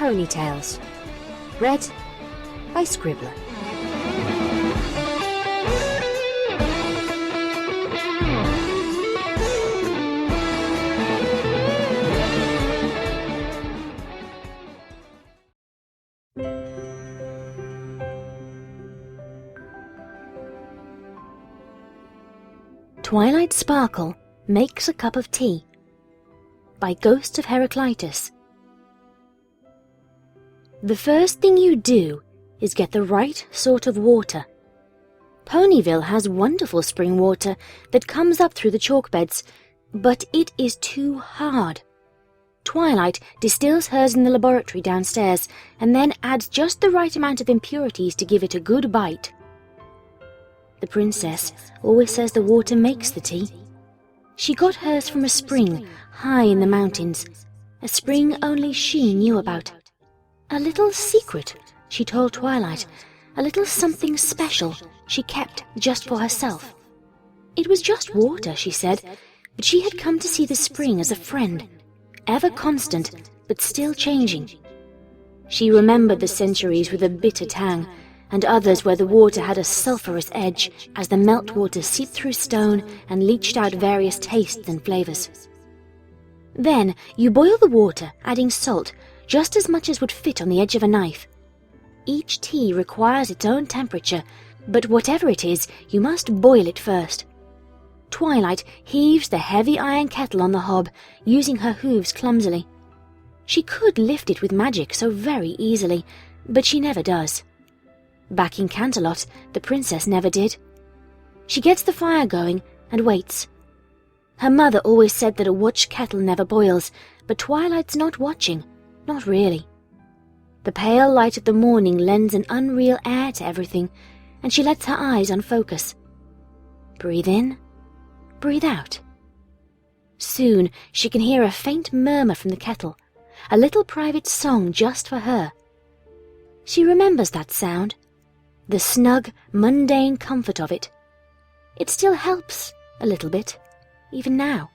Ponytails. Read by Scribbler. Twilight Sparkle Makes a Cup of Tea by Ghost of Heraclitus. The first thing you do is get the right sort of water. Ponyville has wonderful spring water that comes up through the chalk beds, but it is too hard. Twilight distills hers in the laboratory downstairs and then adds just the right amount of impurities to give it a good bite. The princess always says the water makes the tea. She got hers from a spring high in the mountains, a spring only she knew about. A little secret, she told Twilight, a little something special she kept just for herself. It was just water, she said, but she had come to see the spring as a friend, ever constant but still changing. She remembered the centuries with a bitter tang, and others where the water had a sulphurous edge as the meltwater seeped through stone and leached out various tastes and flavors. Then you boil the water, adding salt, just as much as would fit on the edge of a knife. Each tea requires its own temperature, but whatever it is, you must boil it first. Twilight heaves the heavy iron kettle on the hob, using her hooves clumsily. She could lift it with magic so very easily, but she never does. Back in Canterlot, the princess never did. She gets the fire going and waits. Her mother always said that a watch kettle never boils, but Twilight's not watching, not really. The pale light of the morning lends an unreal air to everything, and she lets her eyes unfocus. Breathe in, breathe out. Soon she can hear a faint murmur from the kettle, a little private song just for her. She remembers that sound, the snug, mundane comfort of it. It still helps a little bit, even now.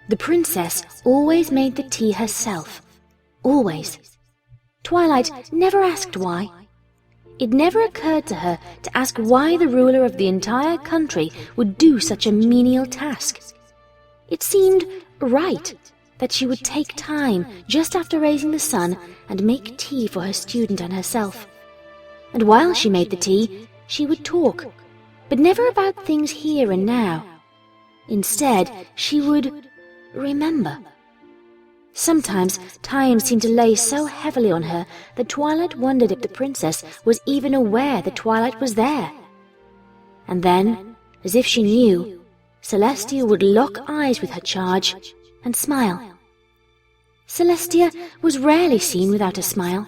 The princess always made the tea herself, always. Twilight never asked why. It never occurred to her to ask why the ruler of the entire country would do such a menial task. It seemed right that she would take time just after raising the sun and make tea for her student and herself. And while she made the tea, she would talk, but never about things here and now. Instead, she would remember. Sometimes time seemed to lay so heavily on her that Twilight wondered if the princess was even aware that Twilight was there. And then, as if she knew, Celestia would lock eyes with her charge and smile. Celestia was rarely seen without a smile,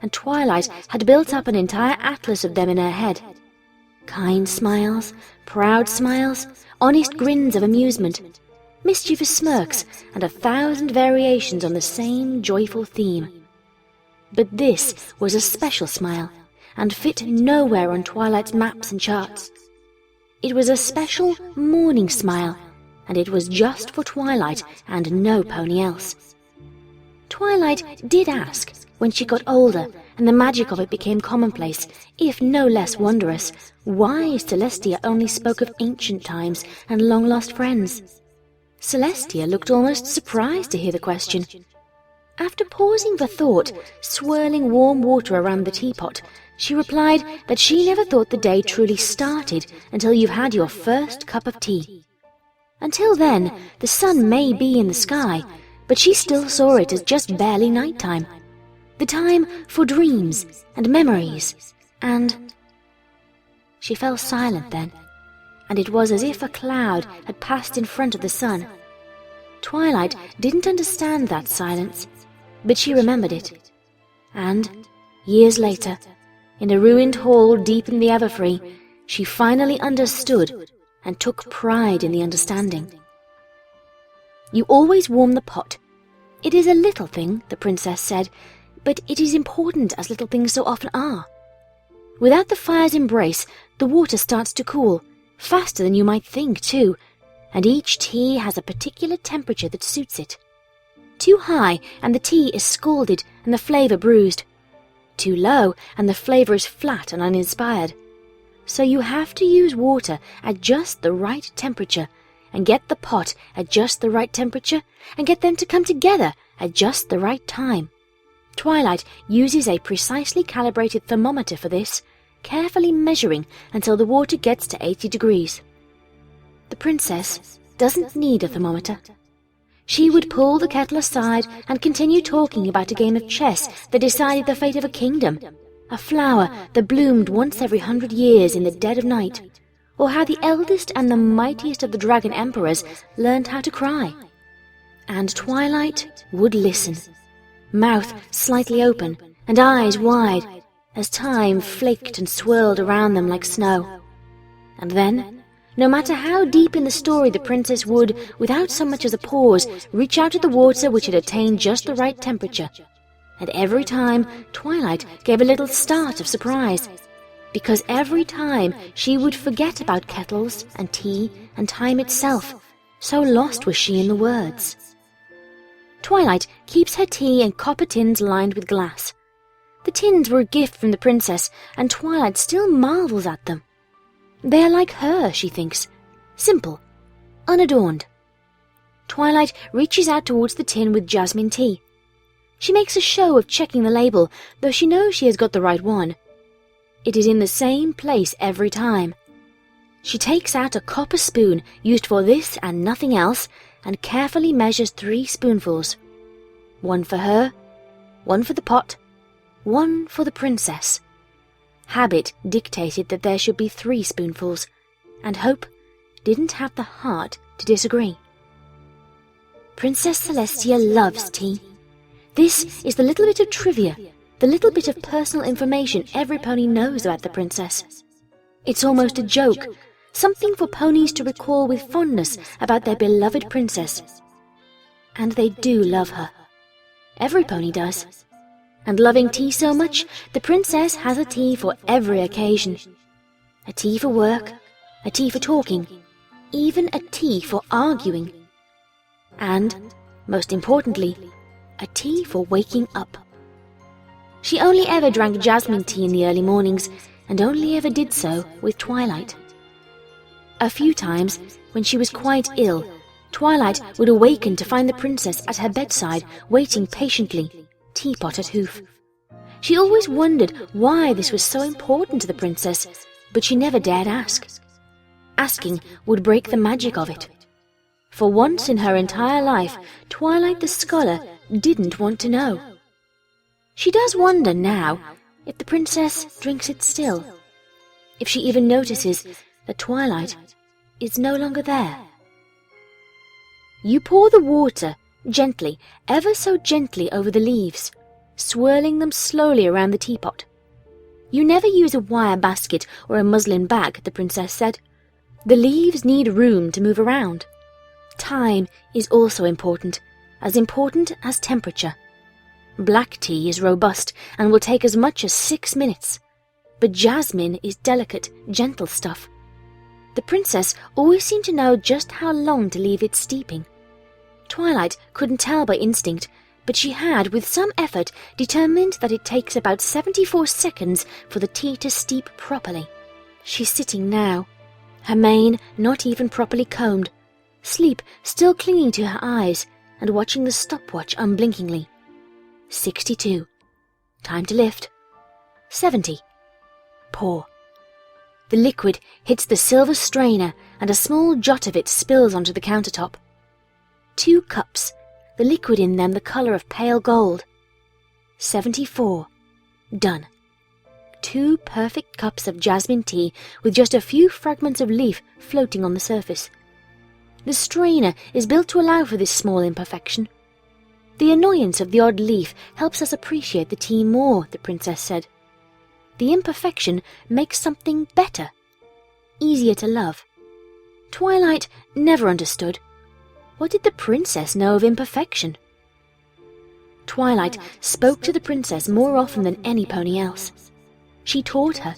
and Twilight had built up an entire atlas of them in her head. Kind smiles, proud smiles, honest grins of amusement, mischievous smirks, and 1,000 variations on the same joyful theme. But this was a special smile, and fit nowhere on Twilight's maps and charts. It was a special morning smile, and it was just for Twilight and no pony else. Twilight did ask, when she got older and the magic of it became commonplace, if no less wondrous, why Celestia only spoke of ancient times and long-lost friends. Celestia looked almost surprised to hear the question. After pausing for thought, swirling warm water around the teapot, she replied that she never thought the day truly started until you've had your first cup of tea. Until then, the sun may be in the sky, but she still saw it as just barely nighttime. The time for dreams and memories, and... She fell silent then, and it was as if a cloud had passed in front of the sun. Twilight didn't understand that silence, but she remembered it. And, years later, in a ruined hall deep in the Everfree, she finally understood and took pride in the understanding. You always warm the pot. It is a little thing, the princess said, but it is important as little things so often are. Without the fire's embrace, the water starts to cool, faster than you might think, too, and each tea has a particular temperature that suits it. Too high and the tea is scalded and the flavour bruised. Too low and the flavour is flat and uninspired. So you have to use water at just the right temperature, and get the pot at just the right temperature, and get them to come together at just the right time. Twilight uses a precisely calibrated thermometer for this, carefully measuring until the water gets to 80 degrees. The princess doesn't need a thermometer. She would pull the kettle aside and continue talking about a game of chess that decided the fate of a kingdom, a flower that bloomed once every 100 years in the dead of night, or how the eldest and the mightiest of the dragon emperors learned how to cry. And Twilight would listen, mouth slightly open and eyes wide, as time flaked and swirled around them like snow. And then, no matter how deep in the story the princess would, without so much as a pause, reach out to the water which had attained just the right temperature. And every time, Twilight gave a little start of surprise, because every time she would forget about kettles and tea and time itself, so lost was she in the words. Twilight keeps her tea in copper tins lined with glass. The tins were a gift from the princess, and Twilight still marvels at them. They are like her, she thinks, simple, unadorned. Twilight reaches out towards the tin with jasmine tea. She makes a show of checking the label, though she knows she has got the right one. It is in the same place every time. She takes out a copper spoon used for this and nothing else, and carefully measures 3 spoonfuls. 1 for her, 1 for the pot, 1 for the princess. Habit dictated that there should be 3 spoonfuls, and Hope didn't have the heart to disagree. Princess Celestia loves tea. This is the little bit of trivia, the little bit of personal information every pony knows about the princess. It's almost a joke, something for ponies to recall with fondness about their beloved princess. And they do love her. Every pony does. And loving tea so much, the princess has a tea for every occasion. A tea for work, a tea for talking, even a tea for arguing. And, most importantly, a tea for waking up. She only ever drank jasmine tea in the early mornings, and only ever did so with Twilight. A few times, when she was quite ill, Twilight would awaken to find the princess at her bedside, waiting patiently, teapot at hoof. She always wondered why this was so important to the princess, but she never dared ask. Asking would break the magic of it. For once in her entire life, Twilight the scholar didn't want to know. She does wonder now if the princess drinks it still, if she even notices that Twilight is no longer there. You pour the water gently, ever so gently over the leaves, swirling them slowly around the teapot. You never use a wire basket or a muslin bag, the princess said. The leaves need room to move around. Time is also important as temperature. Black tea is robust and will take as much as 6 minutes, but jasmine is delicate, gentle stuff. The princess always seemed to know just how long to leave it steeping. Twilight couldn't tell by instinct, but she had, with some effort, determined that it takes about 74 seconds for the tea to steep properly. She's sitting now, her mane not even properly combed, sleep still clinging to her eyes, and watching the stopwatch unblinkingly. 62. Time to lift. 70. Pour. The liquid hits the silver strainer, and a small jot of it spills onto the countertop. 2 cups, the liquid in them the colour of pale gold. 74. Done. 2 perfect cups of jasmine tea with just a few fragments of leaf floating on the surface. The strainer is built to allow for this small imperfection. The annoyance of the odd leaf helps us appreciate the tea more, the princess said. The imperfection makes something better, easier to love. Twilight never understood. What did the princess know of imperfection? Twilight spoke to the princess more often than any pony else. She taught her,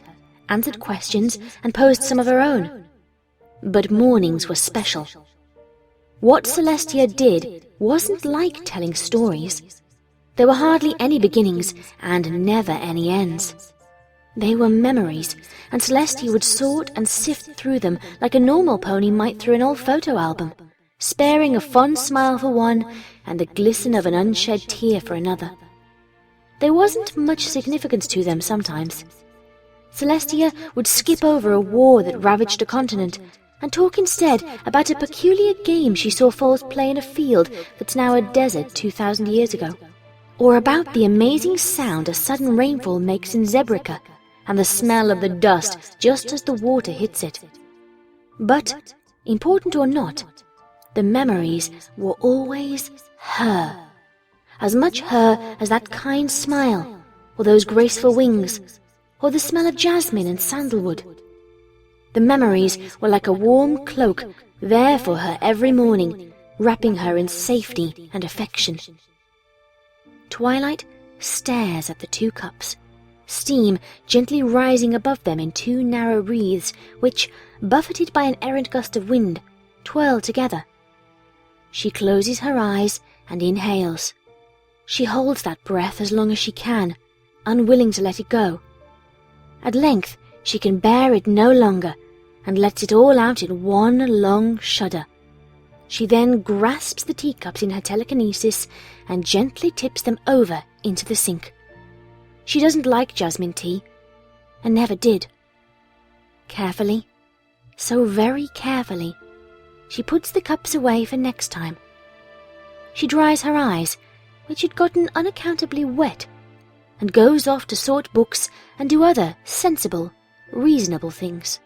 answered questions, and posed some of her own. But mornings were special. What Celestia did wasn't like telling stories. There were hardly any beginnings and never any ends. They were memories, and Celestia would sort and sift through them like a normal pony might through an old photo album, sparing a fond smile for one and the glisten of an unshed tear for another. There wasn't much significance to them sometimes. Celestia would skip over a war that ravaged a continent and talk instead about a peculiar game she saw foals play in a field that's now a desert 2,000 years ago, or about the amazing sound a sudden rainfall makes in Zebrica and the smell of the dust just as the water hits it. But, important or not, the memories were always her. As much her as that kind smile, or those graceful wings, or the smell of jasmine and sandalwood. The memories were like a warm cloak, there for her every morning, wrapping her in safety and affection. Twilight stares at the two cups, steam gently rising above them in two narrow wreaths which, buffeted by an errant gust of wind, twirl together. She closes her eyes and inhales. She holds that breath as long as she can, unwilling to let it go. At length she can bear it no longer and lets it all out in one long shudder. She then grasps the teacups in her telekinesis and gently tips them over into the sink. She doesn't like jasmine tea, and never did. Carefully, so very carefully, she puts the cups away for next time. She dries her eyes, which had gotten unaccountably wet, and goes off to sort books and do other sensible, reasonable things.